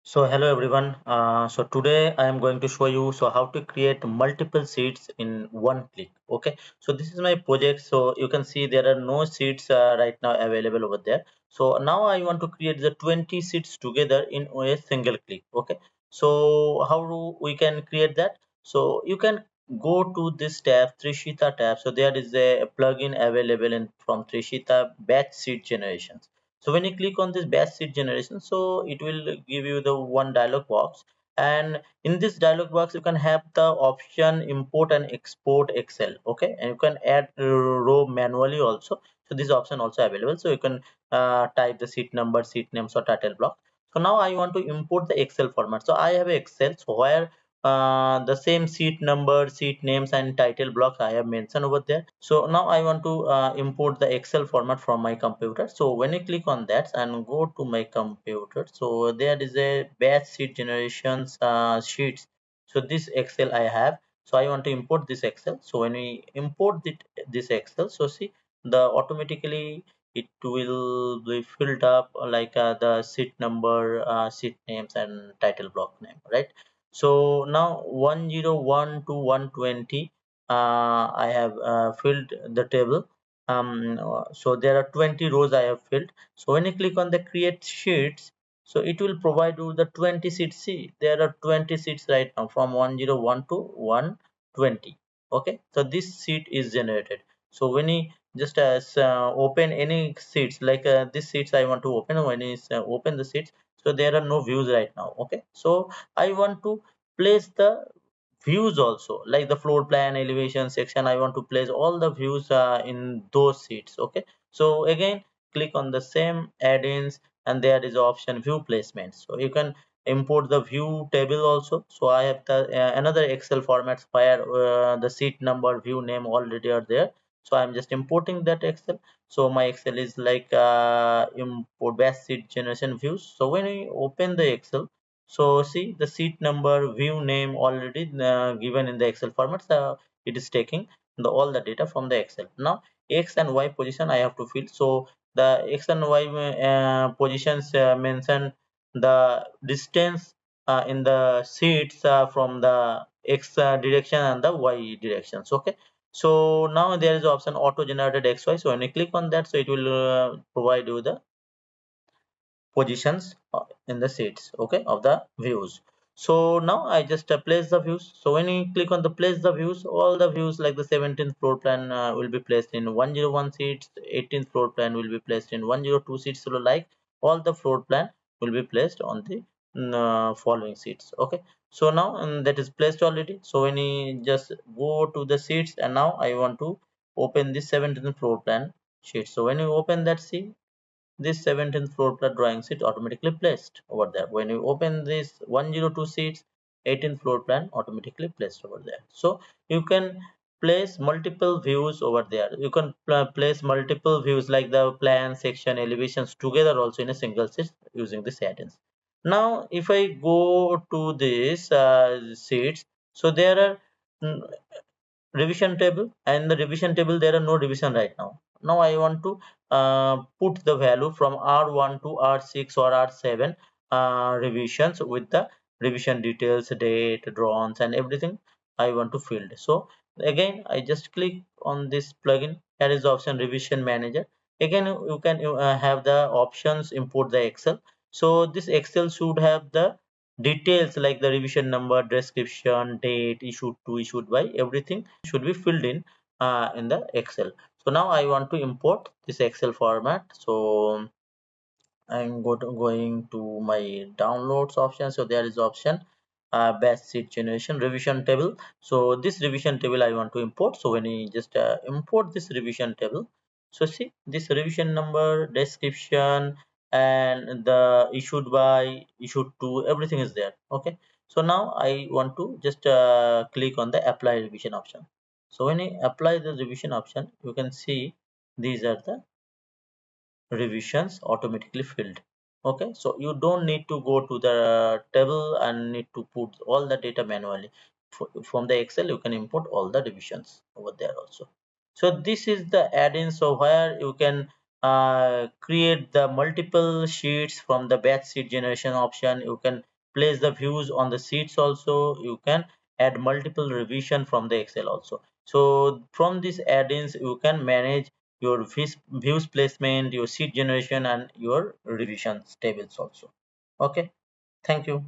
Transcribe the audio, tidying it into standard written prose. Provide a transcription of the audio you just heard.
So hello everyone. So today I am going to show you how to create multiple sheets in one click. Okay. So this is my project. So you can see there are no sheets right now available over there. So now I want to create the 20 sheets together in a single click. Okay. So how do we can create that? So you can go to this tab, Trishita tab. So there is a plugin available in from Trishita batch sheet generations. So when you click on this batch sheet generation, so it will give you the one dialog box, and in this dialog box you can have the option import and export Excel. Okay, and you can add row manually also. So this option also available, so you can type the sheet number, sheet names or title block. So now I want to import the Excel format. So I have Excel, so where the same sheet number, sheet names and title blocks I have mentioned over there. So now I want to import the Excel format from my computer. So when you click on that and go to my computer, so there is a batch sheet generations sheets. So this Excel I have, so I want to import this Excel. So when we import this Excel, so see the automatically it will be filled up like the sheet number, sheet names and title block name, right? So now 101 to 120, I have filled the table. So there are 20 rows I have filled. So when you click on the create sheets, so it will provide you the 20 sheets. See, there are 20 sheets right now from 101 to 120. Okay, so this sheet is generated. So when you just open any sheets, like this sheets I want to open, when you open the sheets, so there are no views right now. Okay, so I want to place the views also, like the floor plan, elevation section. I want to place all the views in those sheets. Okay, so again click on the same add-ins, and there is option view placement. So you can import the view table also. So I have the another Excel formats where the sheet number, view name already are there. So I'm just importing that Excel. So my Excel is like import best sheet generation views. So when we open the Excel, so see the sheet number, view name already given in the Excel format. So it is taking all the data from the Excel. Now X and Y position I have to fill. So the X and Y positions mention the distance in the sheets from the X direction and the Y directions. Okay. So now there is option auto generated XY. So when you click on that, so it will provide you the positions in the sheets, okay, of the views. So now I just place the views. So when you click on the place the views, all the views like the 17th floor plan will be placed in 101 seats, 18th floor plan will be placed in 102 seats. So like all the floor plan will be placed on the following seats. Okay, so now that is placed already. So when you just go to the seats, and now I want to open this 17th floor plan sheet. So when you open that, see this 17th floor plan drawing sheet automatically placed over there. When you open this 102 seats, 18th floor plan automatically placed over there. So you can place multiple views over there. You can place multiple views like the plan, section, elevations together also in a single sheet using this add-ins. Now if I go to this sheets, so there are revision table, and the revision table there are no revision right now. Now I want to put the value from R1 to R6 or R7 revisions with the revision details, date, drawings and everything I want to fill. So again I just click on this plugin. Here is the option revision manager. Again you can have the options import the Excel. So this Excel should have the details like the revision number, description, date, issued to, issued by, everything should be filled in the Excel. So now I want to import this Excel format. So I'm going to my downloads option. So there is option batch sheet generation revision table. So this revision table I want to import. So when you just import this revision table, so see this revision number, description and the issued by, issued to, everything is there. Okay, so now I want to just click on the apply revision option. So when you apply the revision option, you can see these are the revisions automatically filled. Okay, so you don't need to go to the table and need to put all the data manually. From the Excel you can import all the revisions over there also. So this is the add-in, so where you can create the multiple sheets from the batch sheet generation option. You can place the views on the sheets also. You can add multiple revision from the Excel also. So from these add-ins, you can manage your views placement, your sheet generation, and your revisions tables also. Okay, thank you.